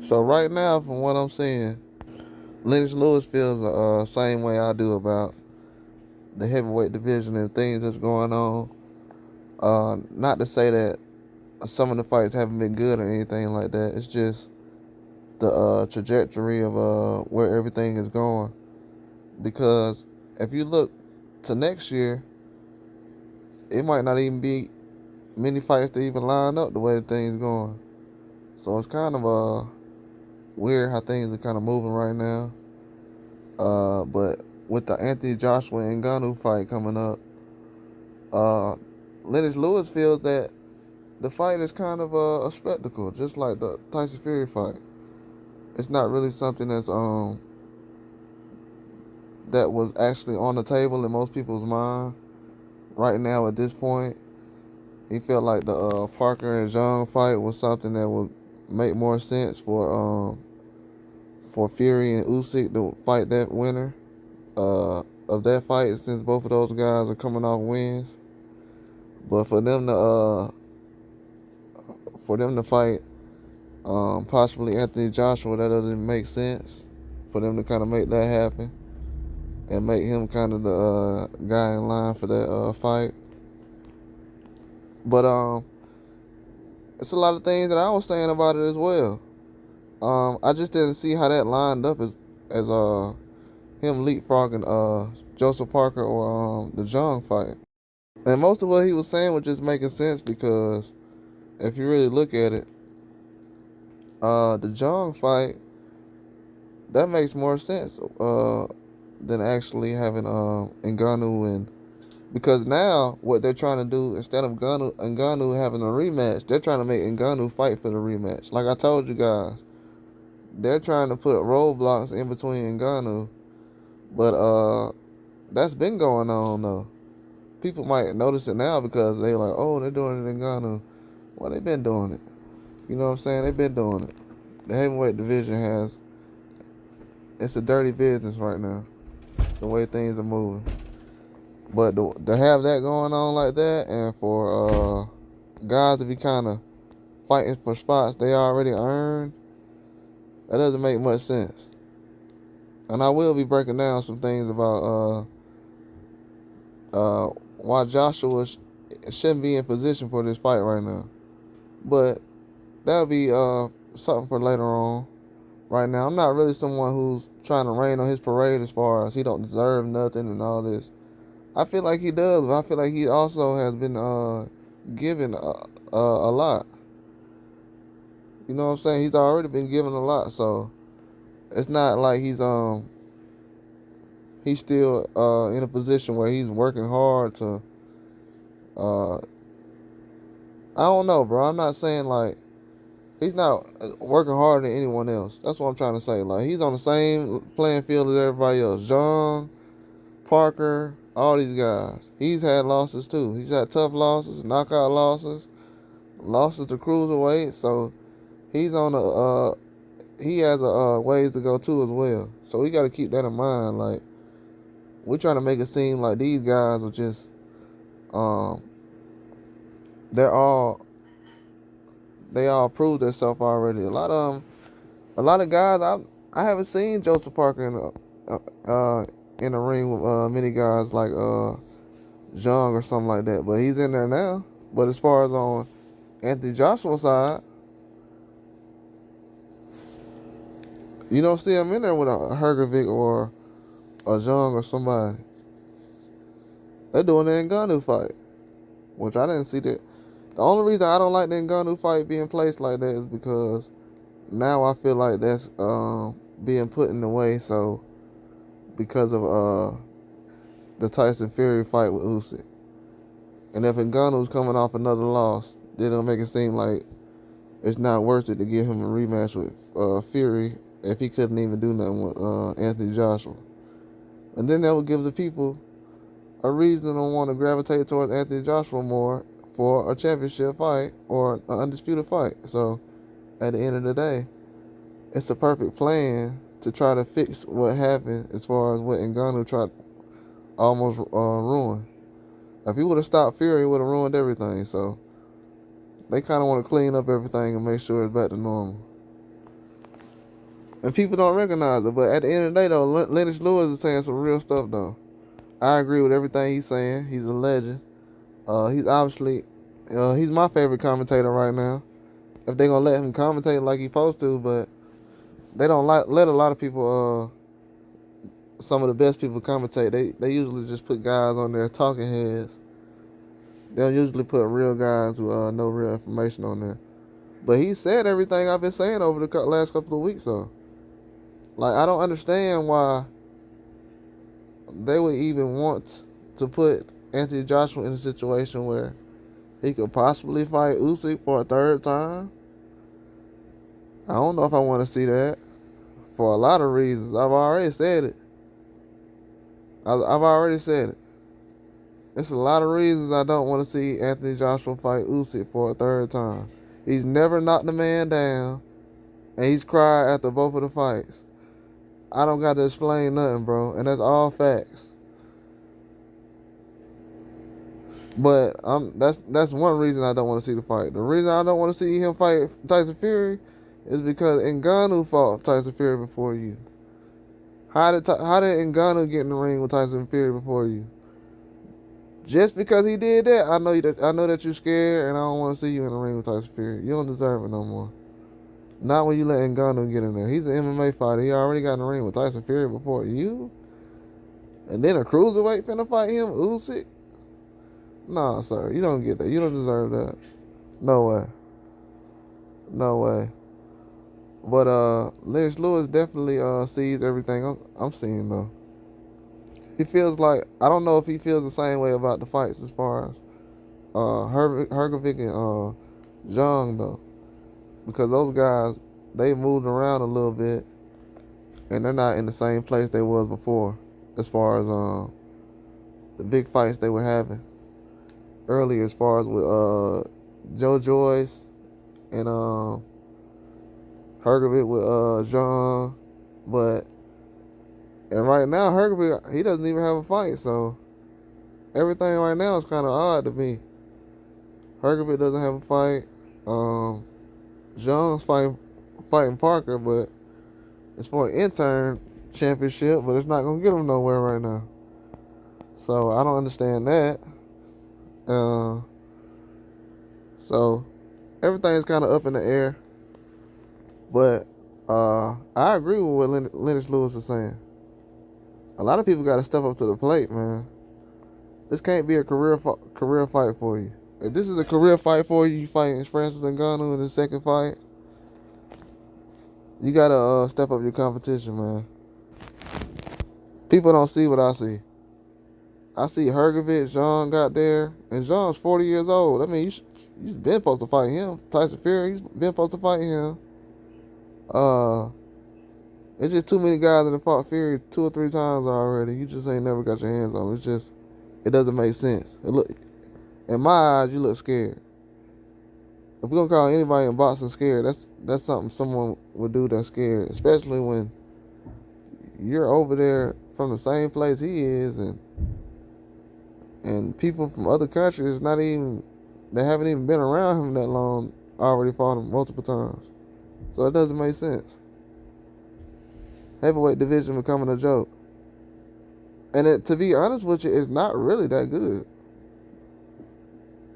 So right now, from what I'm seeing, Lennox Lewis feels the same way I do about the heavyweight division and things that's going on. Not to say that some of the fights haven't been good or anything like that. It's just the trajectory of where everything is going. Because if you look to next year, it might not even be many fights to even line up the way the thing's going. So it's kind of weird how things are kind of moving right now. But with the Anthony Joshua and Ngannou fight coming up, uh, Lennox Lewis feels that the fight is kind of a spectacle, just like the Tyson Fury fight. It's not really something that was actually on the table in most people's mind right now at this point. He felt like the Parker and Young fight was something that would make more sense for Fury and Usyk to fight that winner of that fight, since both of those guys are coming off wins. But for them to fight possibly Anthony Joshua, that doesn't make sense. For them to kind of make that happen and make him kind of the guy in line for that fight. But it's a lot of things that I was saying about it as well. I just didn't see how that lined up as him leapfrogging Joseph Parker or the Jung fight. And most of what he was saying was just making sense, because if you really look at it, the Jung fight, that makes more sense than actually having Ngannou, and because now what they're trying to do, instead of Ngannou having a rematch, they're trying to make Ngannou fight for the rematch. Like I told you guys, they're trying to put roadblocks in between Ngannou, but that's been going on though. People might notice it now because they like, oh, they're doing it in Ngannou. Well, they've been doing it. You know what I'm saying? They've been doing it. The heavyweight division it's a dirty business right now, the way things are moving. But to have that going on like that, and for guys to be kind of fighting for spots they already earned, that doesn't make much sense. And I will be breaking down some things about why Joshua shouldn't be in position for this fight right now. But that'll be something for later on. Right now, I'm not really someone who's trying to rain on his parade as far as he don't deserve nothing and all this. I feel like he does, but I feel like he also has been given a lot. You know what I'm saying? He's already been given a lot, so it's not like he's still in a position where he's working hard to. I don't know, bro. I'm not saying like he's not working harder than anyone else. That's what I'm trying to say. Like, he's on the same playing field as everybody else. John, Parker, all these guys. He's had losses too. He's had tough losses, knockout losses, losses to cruiserweight. So he's on he has a ways to go too as well. So we got to keep that in mind. Like, we're trying to make it seem like these guys are just um they're all they all proved themselves already. A lot of guys I haven't seen Joseph Parker in the ring with many guys like Jung or something like that, but he's in there now. But as far as on Anthony Joshua's side, you don't see him in there with a Hergovic or a Jung or somebody. They're doing the Ngannou fight, which I didn't see that. The only reason I don't like the Ngannou fight being placed like that is because now I feel like that's being put in the way. So because of the Tyson Fury fight with Usyk, and if Ngannou's coming off another loss, then it'll make it seem like it's not worth it to give him a rematch with Fury if he couldn't even do nothing with Anthony Joshua. And then that would give the people a reason to want to gravitate towards Anthony Joshua more for a championship fight or an undisputed fight. So at the end of the day, it's a perfect plan to try to fix what happened as far as what Ngannou tried almost ruin. If he would have stopped Fury, it would have ruined everything. So they kind of want to clean up everything and make sure it's back to normal. And people don't recognize it. But at the end of the day, though, Lennox Lewis is saying some real stuff, though. I agree with everything he's saying. He's a legend. He's obviously, he's my favorite commentator right now. If they gonna let him commentate like he's supposed to, but they don't let a lot of people, some of the best people commentate. They usually just put guys on there talking heads. They don't usually put real guys who know real information on there. But he said everything I've been saying over the last couple of weeks, though. Like, I don't understand why they would even want to put Anthony Joshua in a situation where he could possibly fight Usyk for a third time. I don't know if I want to see that for a lot of reasons. I've already said it. I've already said it. It's a lot of reasons I don't want to see Anthony Joshua fight Usyk for a third time. He's never knocked the man down, and he's cried after both of the fights. I don't got to explain nothing, bro, and that's all facts. But that's one reason I don't want to see the fight. The reason I don't want to see him fight Tyson Fury is because Ngannou fought Tyson Fury before you. How did Ngannou get in the ring with Tyson Fury before you? Just because he did that, I know that you're scared, and I don't want to see you in the ring with Tyson Fury. You don't deserve it no more. Not when you let Ngannou get in there. He's an MMA fighter. He already got in the ring with Tyson Fury before you. And then a cruiserweight finna fight him, Usyk? Nah, sir. You don't get that. You don't deserve that. No way. No way. But Lennox Lewis definitely sees everything I'm seeing, though. He feels like, I don't know if he feels the same way about the fights as far as Hrgovic and Zhang, though. Because those guys, they moved around a little bit, and they're not in the same place they was before, as far as the big fights they were having earlier, as far as with Joe Joyce and Hrgovic with Zhang. And right now, Hrgovic, he doesn't even have a fight, so everything right now is kind of odd to me. Hrgovic doesn't have a fight. Zhang's fighting Parker, but it's for an intern championship, but it's not going to get him nowhere right now. So I don't understand that. So everything's kind of up in the air. But I agree with what Lennox Lewis is saying. A lot of people got to step up to the plate, man. This can't be a career fight for you. If this is a career fight for you, you fighting Francis Ngannou in the second fight, you got to step up your competition, man. People don't see what I see. I see Hrgovic, Zhang got there, and Zhang's 40 years old. I mean, you've been supposed to fight him. Tyson Fury, he's been supposed to fight him. It's just too many guys that have fought Fury 2 or 3 times already. You just ain't never got your hands on him. It's just, it doesn't make sense. In my eyes, you look scared. If we're gonna call anybody in boxing scared, that's something someone would do that's scared, especially when you're over there from the same place he is, and people from other countries that haven't even been around him that long already fought him multiple times. So it doesn't make sense. Heavyweight division becoming a joke. And to be honest with you, it's not really that good.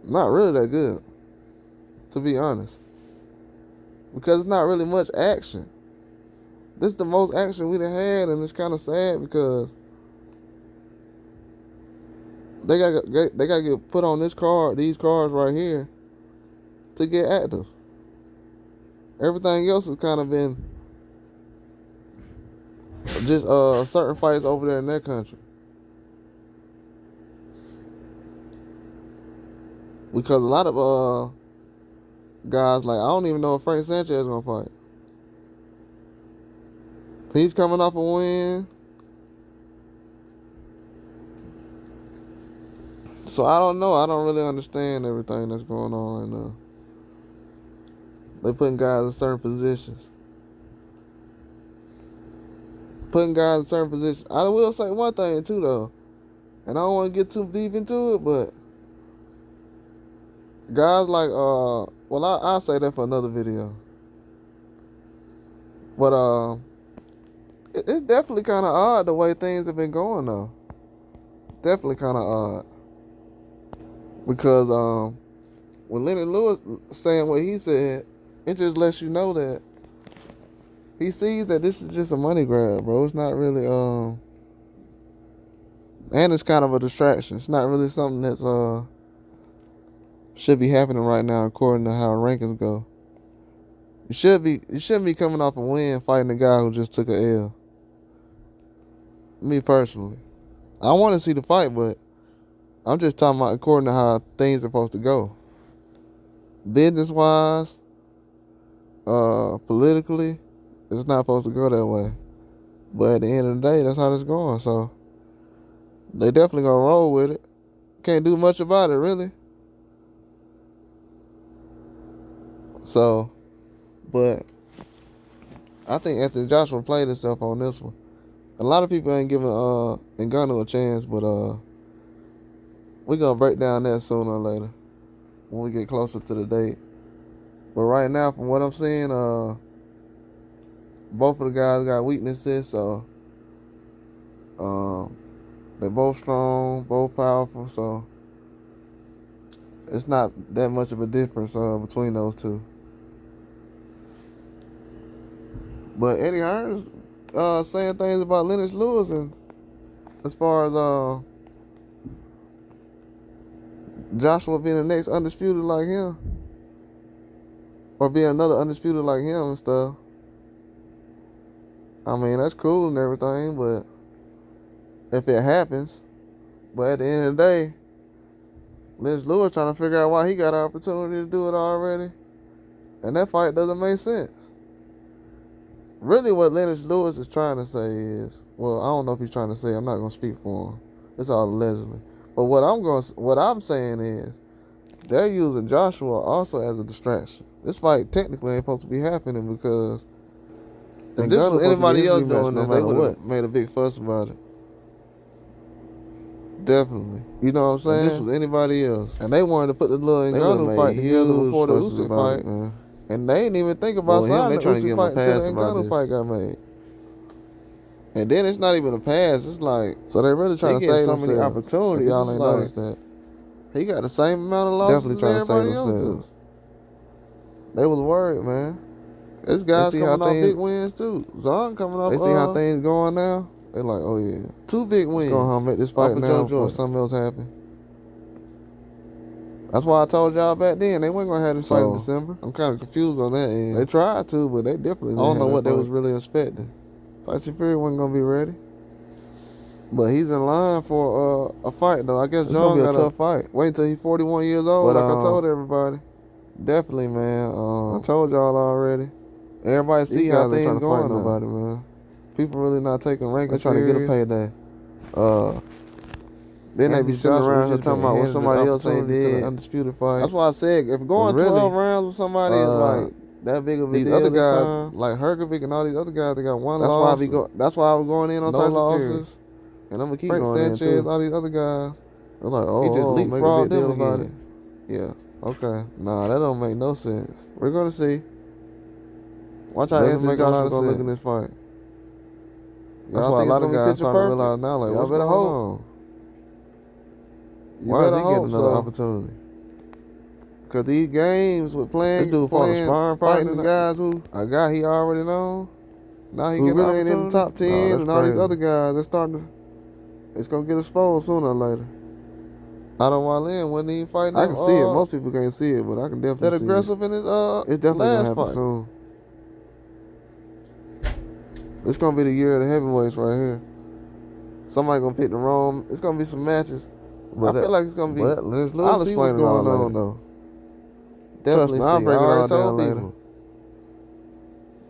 Not really that good, to be honest. Because it's not really much action. This is the most action we've had, and it's kind of sad because they got to get put on these cards right here, to get active. Everything else has kind of been just certain fights over there in their country. Because a lot of guys, like, I don't even know if Frank Sanchez is going to fight. He's coming off a win. So I don't know. I don't really understand everything that's going on right now. They putting guys in certain positions. I will say one thing too, though, and I don't want to get too deep into it, but guys like I'll say that for another video. But It's definitely kind of odd the way things have been going though. Definitely kind of odd because when Lennox Lewis saying what he said, it just lets you know that he sees that this is just a money grab, bro. It's not really and it's kind of a distraction. It's not really something that's should be happening right now according to how rankings go. You shouldn't be coming off a win fighting a guy who just took a L. Me personally, I want to see the fight, but I'm just talking about according to how things are supposed to go. Business wise, politically, it's not supposed to go that way. But at the end of the day, that's how it's going. So they definitely gonna roll with it. Can't do much about it, really. So, but I think Anthony Joshua played himself on this one. A lot of people ain't giving Ngannou a chance, but we're gonna break down that sooner or later when we get closer to the date. But right now, from what I'm seeing, both of the guys got weaknesses, so they're both strong, both powerful, so it's not that much of a difference between those two. But Eddie Hearn's saying things about Lennox Lewis, and as far as Joshua being the next undisputed like him, or being another undisputed like him and stuff. I mean, that's cool and everything, but if it happens, but at the end of the day, Lennox Lewis trying to figure out why he got an opportunity to do it already, and that fight doesn't make sense. Really, what Lennox Lewis is trying to say is, well, I don't know if he's trying to say. I'm not gonna speak for him. It's all allegedly. But what I'm saying is, they're using Joshua also as a distraction. This fight technically ain't supposed to be happening because if this was anybody else doing this, they would have made a big fuss about it. Definitely. You know what I'm saying? If this was anybody else, and they wanted to put the little Ngannou fight together before the Usyk fight, man. And they didn't even think about signing the Usyk fight until the Ngannou fight got made. And then it's not even a pass. It's like, so they're really trying to save so many opportunities. Y'all ain't noticed that. He got the same amount of losses. Definitely trying to save themselves. They was worried, man. This guy's coming off big wins too. Zahn coming off. They see how things going now. They like, oh yeah, 2 big wins. Let's go home, make this fight now before something else happen. That's why I told y'all back then they weren't gonna have this fight in December. I'm kind of confused on that end. They tried to, but they definitely didn't. I don't know what they was really expecting. Tyson Fury wasn't gonna be ready. But he's in line for a fight though. I guess John got a tough fight. Wait until he's 41 years old, but, like I told everybody. Definitely, man. I told y'all already. Everybody see how things going about it, man. People really not taking rankings. They're trying to get a payday. Then they be sitting around here talking about what somebody else ain't did. Undisputed fight. That's why I said if going 12 rounds with somebody is like that big of a deal. These other guys, like Hergovic and all these other guys, they got one loss. That's why I was going in on Tyson losses. And I'm gonna keep going Sanchez, in all these other guys. They're like, oh, he just leapfrogged them about it. Yeah. Okay. Nah, that don't make no sense. We're gonna see. Watch how Anthony Joshua gonna look in this fight. That's why a lot of guys starting to realize now, like, what's going on? Why is he getting another opportunity? Because these games with playing, fighting the guys who a guy he already know. Now he getting really ain't in the top 10, and all these other guys, they're starting to. It's gonna get exposed sooner or later. Otto Wallin wasn't even fighting. I can see it. Most people can't see it, but I can definitely see it. That aggressive in his it's definitely gonna happen soon. It's gonna be the year of the heavyweights right here. Somebody gonna pick the wrong. It's gonna be some matches. But I feel like it's gonna be. But I'll explain what's going on though. Definitely, I'll break it all down later.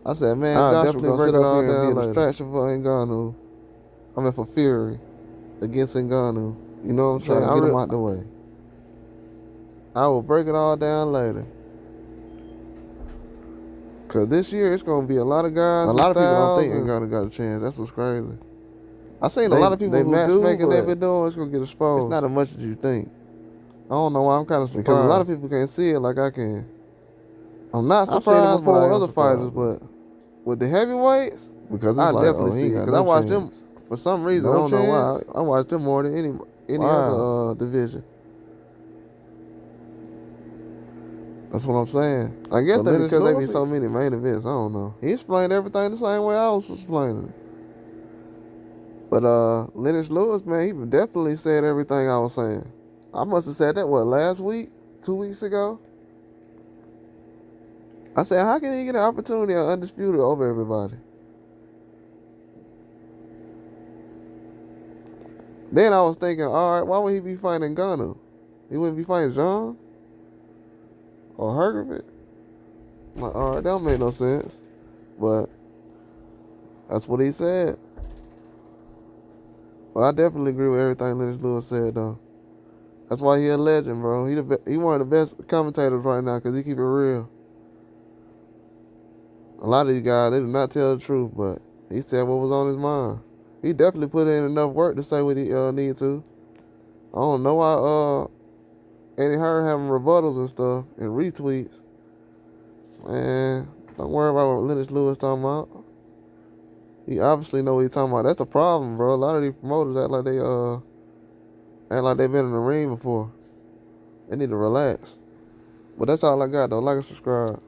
I said, man, Joshua gonna sit it all down. Be a distraction for Ngannou. I mean, for Fury against Ngannou. You know what I'm saying? Get him out the way. I will break it all down later. Cause this year it's gonna be a lot of guys. A lot of people don't think Ngannou got a chance. That's what's crazy. I seen a lot of people who matchmaking they've been doing. It's gonna get exposed. It's not as much as you think. I don't know why I'm kind of surprised. Because a lot of people can't see it like I can. I'm not surprised for other fighters, but with the heavyweights, Because it's I like, definitely oh, he see ain't it. got Because I no watch chance. them for some reason. I No don't know why. chance? I watch them more than any Wow. other division. That's what I'm saying. I guess So that Lennox because they be Lewis, so many main events. I don't know. He explained everything the same way I was explaining it. But Lennox Lewis, man, he definitely said everything I was saying. I must have said that last week, 2 weeks ago. I said, how can he get an opportunity at Undisputed over everybody? Then I was thinking, all right, why would he be fighting Ngannou? He wouldn't be fighting John or Hergovich. I'm like, all right, that don't make no sense. But that's what he said. But I definitely agree with everything Lennox Lewis said, though. That's why he a legend, bro. He one of the best commentators right now because he keep it real. A lot of these guys, they do not tell the truth, but he said what was on his mind. He definitely put in enough work to say what he need to. I don't know why Eddie Hearn having rebuttals and stuff and retweets. Man, don't worry about what Lennox Lewis talking about. He obviously know what he's talking about. That's a problem, bro. A lot of these promoters act like they been in the ring before. They need to relax. But that's all I got though. Like and subscribe.